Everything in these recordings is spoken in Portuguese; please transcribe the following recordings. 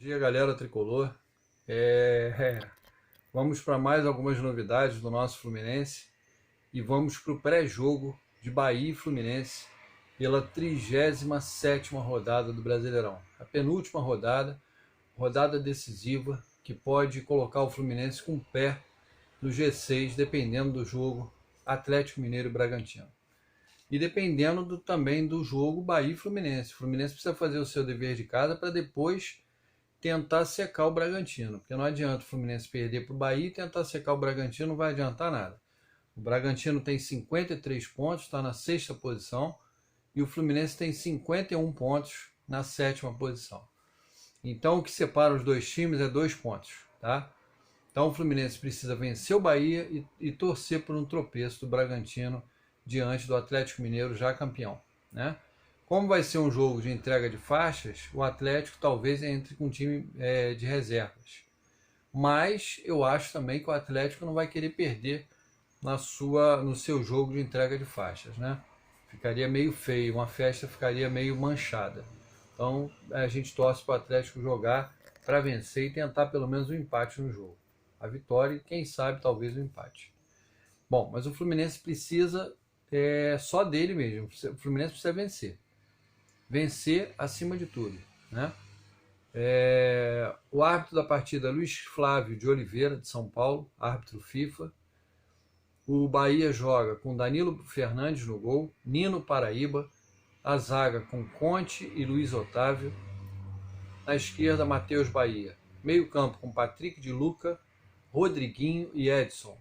Bom dia, galera tricolor. Vamos para mais algumas novidades do nosso Fluminense e vamos para o pré-jogo de Bahia e Fluminense pela 37ª rodada do Brasileirão. A penúltima rodada, rodada decisiva que pode colocar o Fluminense com o pé no G6, dependendo do jogo Atlético Mineiro e Bragantino. E dependendo também do jogo Bahia e Fluminense. O Fluminense precisa fazer o seu dever de casa para depois tentar secar o Bragantino, porque não adianta o Fluminense perder para o Bahia e tentar secar o Bragantino, não vai adiantar nada. O Bragantino tem 53 pontos, está na 6ª posição, e o Fluminense tem 51 pontos na 7ª posição. Então o que separa os dois times é 2 pontos, tá? Então o Fluminense precisa vencer o Bahia e torcer por um tropeço do Bragantino diante do Atlético Mineiro, já campeão, né? Como vai ser um jogo de entrega de faixas, o Atlético talvez entre com um time de reservas. Mas eu acho também que o Atlético não vai querer perder no seu jogo de entrega de faixas, né? Ficaria meio feio, uma festa ficaria meio manchada. Então a gente torce para o Atlético jogar para vencer e tentar pelo menos um empate no jogo. A vitória e quem sabe talvez um empate. Bom, mas o Fluminense precisa só dele mesmo. O Fluminense precisa vencer. Vencer acima de tudo, né? O árbitro da partida é Luiz Flávio de Oliveira, de São Paulo, árbitro FIFA. O Bahia joga com Danilo Fernandes no gol, Nino Paraíba, a zaga com Conte e Luiz Otávio. Na esquerda, Matheus Bahia. Meio campo com Patrick de Luca, Rodriguinho e Edson.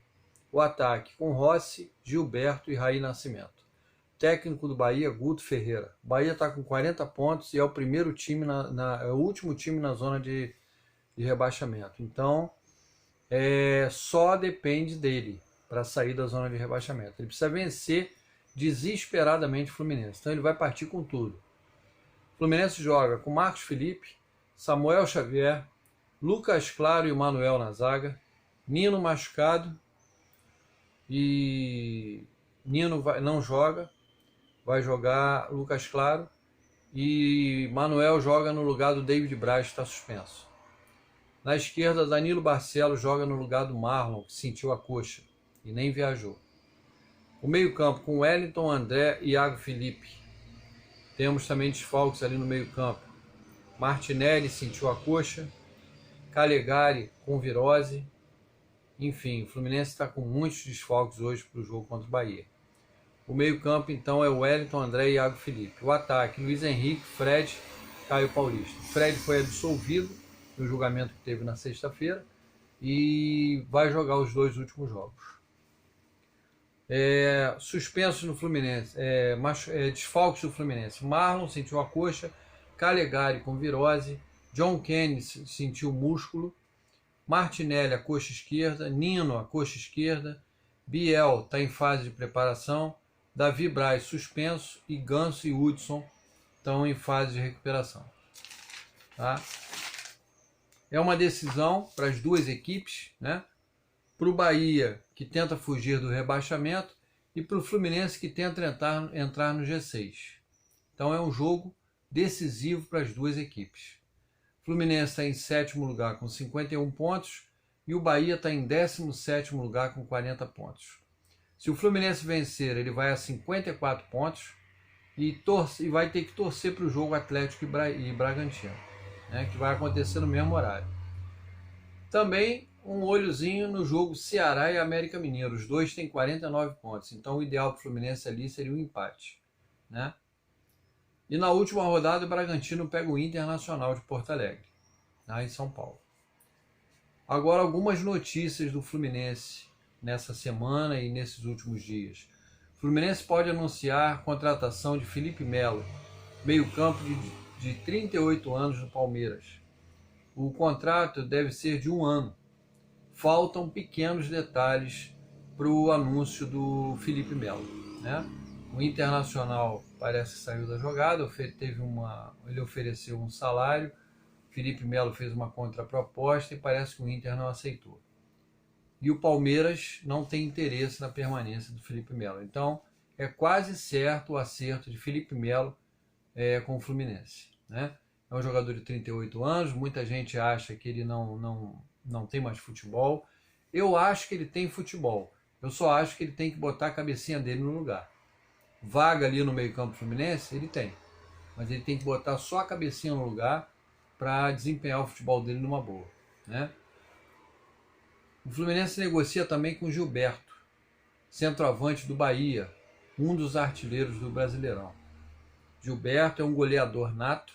O ataque com Rossi, Gilberto e Raí Nascimento. Técnico do Bahia, Guto Ferreira. O Bahia está com 40 pontos e é o primeiro time, é o último time na zona de rebaixamento. Então, só depende dele para sair da zona de rebaixamento. Ele precisa vencer desesperadamente o Fluminense. Então ele vai partir com tudo. O Fluminense joga com Marcos Felipe, Samuel Xavier, Lucas Claro e o Manuel na zaga, Nino machucado e Nino não joga. Vai jogar Lucas Claro e Manuel joga no lugar do David Braz, que está suspenso. Na esquerda, Danilo Barcelos joga no lugar do Marlon, que sentiu a coxa e nem viajou. O meio-campo com Wellington, André e Iago Felipe. Temos também desfalques ali no meio-campo. Martinelli sentiu a coxa, Calegari com virose. Enfim, o Fluminense está com muitos desfalques hoje para o jogo contra o Bahia. O meio-campo, então, é o Wellington, André e Iago Felipe. O ataque, Luiz Henrique, Fred, Caio Paulista. O Fred foi absolvido no julgamento que teve na sexta-feira e vai jogar os 2 últimos jogos. Suspensos no Fluminense, desfalques do Fluminense. Marlon sentiu a coxa, Calegari com virose, John Kennedy sentiu músculo, Martinelli a coxa esquerda, Nino a coxa esquerda, Biel está em fase de preparação, Davi Braz suspenso e Ganso e Hudson estão em fase de recuperação. Tá? É uma decisão para as duas equipes, né? Para o Bahia, que tenta fugir do rebaixamento, e para o Fluminense, que tenta entrar no G6. Então é um jogo decisivo para as duas equipes. O Fluminense está em 7º lugar com 51 pontos e o Bahia está em 17º lugar com 40 pontos. Se o Fluminense vencer, ele vai a 54 pontos e vai ter que torcer para o jogo Atlético e Bragantino, né, que vai acontecer no mesmo horário. Também um olhozinho no jogo Ceará e América Mineiro. Os dois têm 49 pontos, então o ideal para o Fluminense ali seria um empate, né? E na última rodada o Bragantino pega o Internacional de Porto Alegre, lá em São Paulo. Agora algumas notícias do Fluminense nessa semana e nesses últimos dias. O Fluminense pode anunciar a contratação de Felipe Melo, meio-campo de 38 anos no Palmeiras. O contrato deve ser de 1 ano. Faltam pequenos detalhes para o anúncio do Felipe Melo, né? O Internacional parece que saiu da jogada, ele ofereceu um salário, Felipe Melo fez uma contraproposta e parece que o Inter não aceitou. E o Palmeiras não tem interesse na permanência do Felipe Melo. Então, é quase certo o acerto de Felipe Melo com o Fluminense, né? é um jogador de 38 anos, muita gente acha que ele não tem mais futebol. Eu acho que ele tem futebol, eu só acho que ele tem que botar a cabecinha dele no lugar. Vaga ali no meio-campo fluminense, ele tem, mas ele tem que botar só a cabecinha no lugar para desempenhar o futebol dele numa boa, né? O Fluminense negocia também com Gilberto, centroavante do Bahia, um dos artilheiros do Brasileirão. Gilberto é um goleador nato,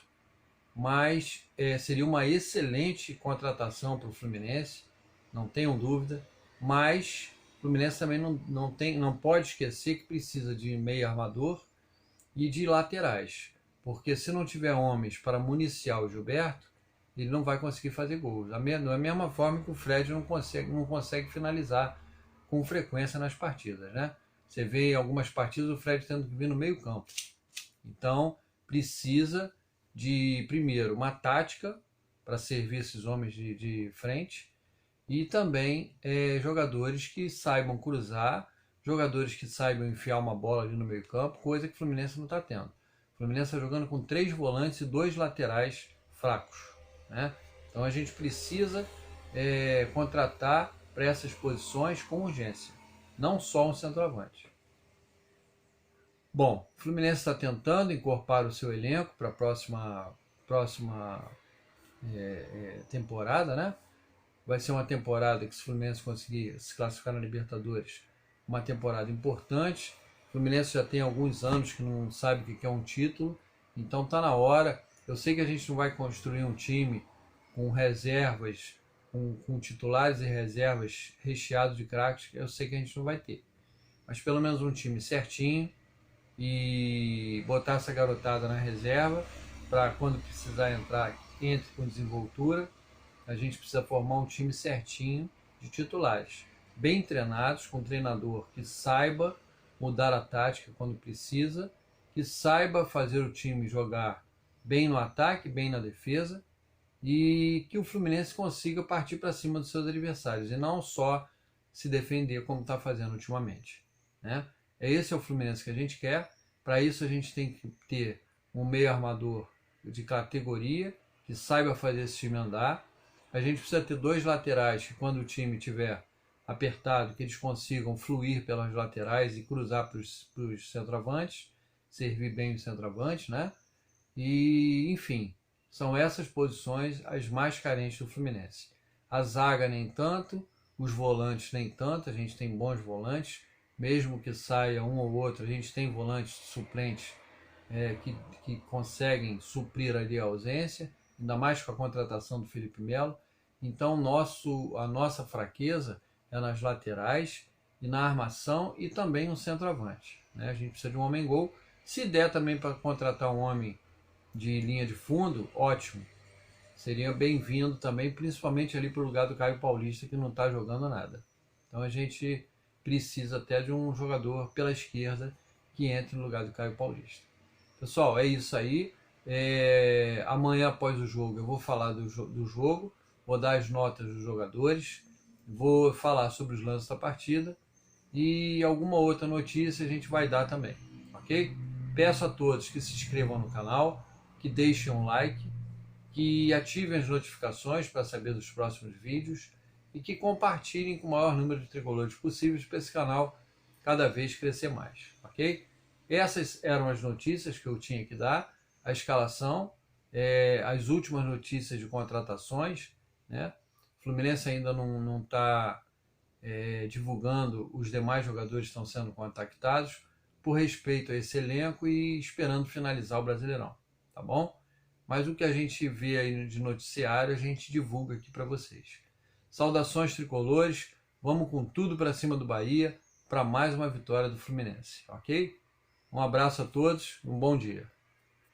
mas seria uma excelente contratação para o Fluminense, não tenham dúvida, mas o Fluminense também não pode esquecer que precisa de meio armador e de laterais, porque se não tiver homens para municiar o Gilberto, ele não vai conseguir fazer gols. Da mesma forma que o Fred não consegue finalizar com frequência nas partidas, né? Você vê em algumas partidas o Fred tendo que vir no meio campo. Então, precisa de, primeiro, uma tática para servir esses homens de frente e também jogadores que saibam cruzar, jogadores que saibam enfiar uma bola ali no meio campo, coisa que o Fluminense não está tendo. O Fluminense está jogando com 3 volantes e 2 laterais fracos, né? Então a gente precisa contratar para essas posições com urgência, não só um centroavante. Bom, o Fluminense está tentando encorpar o seu elenco para a próxima temporada, né? Vai ser uma temporada que, se o Fluminense conseguir se classificar na Libertadores, uma temporada importante. O Fluminense já tem alguns anos que não sabe o que é um título, então está na hora. Eu sei que a gente não vai construir um time com reservas, com titulares e reservas recheados de craques, eu sei que a gente não vai ter. Mas pelo menos um time certinho e botar essa garotada na reserva para quando precisar entrar, entre com desenvoltura. A gente precisa formar um time certinho de titulares, bem treinados, com um treinador que saiba mudar a tática quando precisa, que saiba fazer o time jogar bem no ataque, bem na defesa, e que o Fluminense consiga partir para cima dos seus adversários e não só se defender como está fazendo ultimamente, né? Esse é o Fluminense que a gente quer. Para isso a gente tem que ter um meio armador de categoria que saiba fazer esse time andar. A gente precisa ter 2 laterais que, quando o time estiver apertado, que eles consigam fluir pelas laterais e cruzar para os centroavantes, servir bem os centroavantes, né? E, enfim, são essas posições as mais carentes do Fluminense. A zaga nem tanto, os volantes nem tanto, a gente tem bons volantes, mesmo que saia um ou outro, a gente tem volantes suplentes que conseguem suprir ali a ausência, ainda mais com a contratação do Felipe Melo. Então a nossa fraqueza é nas laterais e na armação e também no centroavante, né? A gente precisa de um homem-gol. Se der também para contratar um homem de linha de fundo, ótimo. Seria bem-vindo também, principalmente ali para o lugar do Caio Paulista, que não está jogando nada. Então a gente precisa até de um jogador pela esquerda que entre no lugar do Caio Paulista. Pessoal, é isso aí. Amanhã, após o jogo, eu vou falar do jogo, vou dar as notas dos jogadores, vou falar sobre os lances da partida e alguma outra notícia a gente vai dar também, ok? Peço a todos que se inscrevam no canal, que deixem um like, que ativem as notificações para saber dos próximos vídeos e que compartilhem com o maior número de tricolores possíveis para esse canal cada vez crescer mais, ok? Essas eram as notícias que eu tinha que dar, a escalação, as últimas notícias de contratações, né? O Fluminense ainda não está divulgando os demais jogadores que estão sendo contactados, por respeito a esse elenco e esperando finalizar o Brasileirão, tá bom? Mas o que a gente vê aí de noticiário, a gente divulga aqui para vocês. Saudações tricolores, vamos com tudo para cima do Bahia, para mais uma vitória do Fluminense, ok? Um abraço a todos, um bom dia.